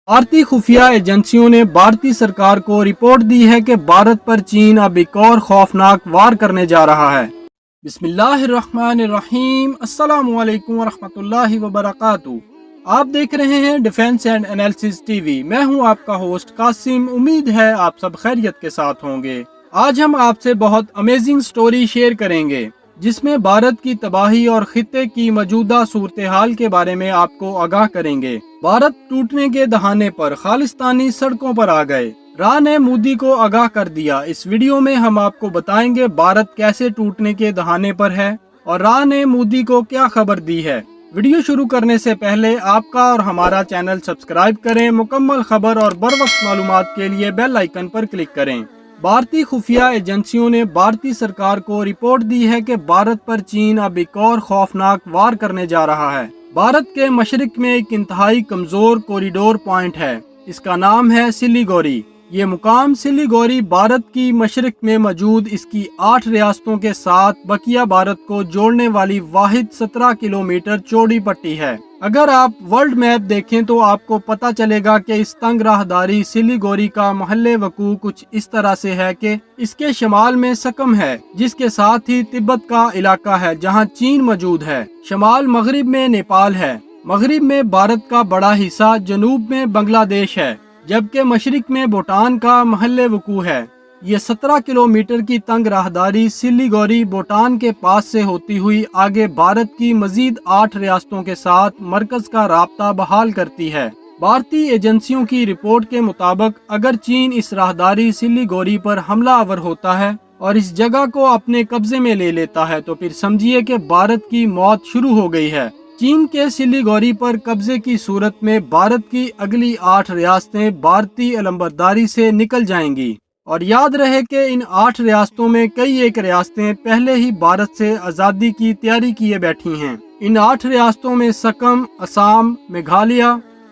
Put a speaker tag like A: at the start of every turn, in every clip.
A: भारतीय खुफिया एजेंसियों ने भारतीय सरकार को रिपोर्ट दी है कि भारत पर चीन अब एक और खौफनाक वार करने जा रहा है। बिस्मिल्लाहिर्रहमानिर्रहीम, अस्सलामु अलैकुम वरहमतुल्लाहि वबरकातुहू। आप देख रहे हैं डिफेंस एंड एनालिसिस टीवी। मैं हूं आपका होस्ट कासिम। उम्मीद है आप सब खैरियत के साथ होंगे। आज हम आपसे बहुत अमेजिंग स्टोरी शेयर करेंगे जिसमें भारत की तबाही और खित्ते की मौजूदा सूरत हाल के बारे में आपको आगाह करेंगे। भारत टूटने के दहाने पर खालिस्तानी सड़कों पर आ गए। राह ने मोदी को आगाह कर दिया। इस वीडियो में हम आपको बताएंगे भारत कैसे टूटने के दहाने पर है और राह ने मोदी को क्या खबर दी है। वीडियो शुरू करने से पहले आपका और हमारा चैनल सब्सक्राइब करें। मुकम्मल खबर और बर वक्त मालूमात के लिए बेल आइकन पर क्लिक करें। भारतीय खुफिया एजेंसियों ने भारतीय सरकार को रिपोर्ट दी है कि भारत पर चीन अब एक और खौफनाक वार करने जा रहा है। भारत के मशरिक में एक इंतहाई कमजोर कॉरिडोर पॉइंट है। इसका नाम है सिलीगुड़ी। ये मुकाम सिलीगुड़ी भारत की मशरिक में मौजूद इसकी 8 रियासतों के साथ बकिया भारत को जोड़ने वाली वाहिद 17 किलोमीटर चौड़ी पट्टी है। अगर आप वर्ल्ड मैप देखें तो आपको पता चलेगा कि इस तंग राहदारी सिलीगुड़ी का महल्ले वकू कुछ इस तरह से है कि इसके शमाल में सकम है, जिसके साथ ही तिब्बत का इलाका है जहां चीन मौजूद है। शमाल मगरिब में नेपाल है, मगरिब में भारत का बड़ा हिस्सा, जनूब में बांग्लादेश है, जबकि मशरिक में भूटान का महल्ले वकू है। ये 17 किलोमीटर की तंग राहदारी सिलीगुड़ी भूटान के पास से होती हुई आगे भारत की मजीद 8 रियासतों के साथ मरकज का राब्ता बहाल करती है। भारतीय एजेंसियों की रिपोर्ट के मुताबिक अगर चीन इस राहदारी सिलीगुड़ी पर हमला आवर होता है और इस जगह को अपने कब्जे में ले लेता है तो फिर समझिए कि भारत की मौत शुरू हो गई है। चीन के सिलीगुड़ी पर कब्जे की सूरत में भारत की अगली 8 रियासतें भारतीय अलंबरदारी से निकल जाएंगी। और याद रहे कि इन 8 रियासतों में कई एक रियासतें पहले ही भारत से आज़ादी की तैयारी किए बैठी हैं। इन 8 रियासतों में सकम, असम, मेघालय,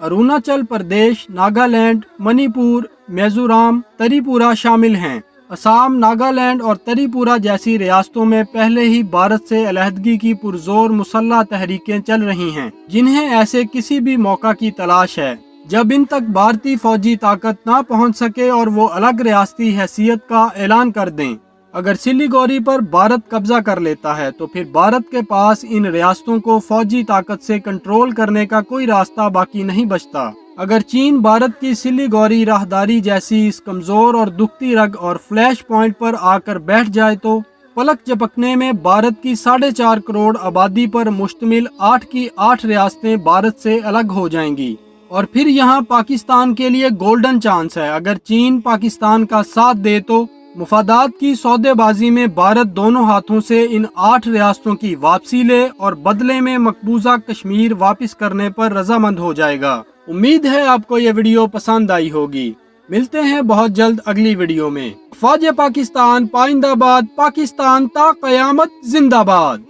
A: अरुणाचल प्रदेश, नागालैंड, मणिपुर, मिजोरम, त्रिपुरा शामिल हैं। असम, नागालैंड और त्रिपुरा जैसी रियासतों में पहले ही भारत से अलहदगी की पुरजोर मुसल्लह तहरीकें चल रही हैं, जिन्हें ऐसे किसी भी मौका की तलाश है जब इन तक भारतीय फौजी ताकत ना पहुंच सके और वो अलग रियासती हैसियत का ऐलान कर दें। अगर सिलीगुड़ी पर भारत कब्जा कर लेता है तो फिर भारत के पास इन रियासतों को फौजी ताकत से कंट्रोल करने का कोई रास्ता बाकी नहीं बचता। अगर चीन भारत की सिलीगुड़ी राहदारी जैसी इस कमजोर और दुखती रग और फ्लैश पॉइंट पर आकर बैठ जाए तो पलक झपकने में भारत की 4.5 करोड़ आबादी पर मुश्तमिल 8 की 8 रियासतें भारत से अलग हो जाएंगी। और फिर यहाँ पाकिस्तान के लिए गोल्डन चांस है। अगर चीन पाकिस्तान का साथ दे तो मुफादात की सौदेबाजी में भारत दोनों हाथों से इन 8 रियासतों की वापसी ले और बदले में मकबूजा कश्मीर वापस करने पर रजामंद हो जाएगा। उम्मीद है आपको ये वीडियो पसंद आई होगी। मिलते हैं बहुत जल्द अगली वीडियो में। फौज पाकिस्तान पाइंदाबाद, पाकिस्तान ता कयामत जिंदाबाद।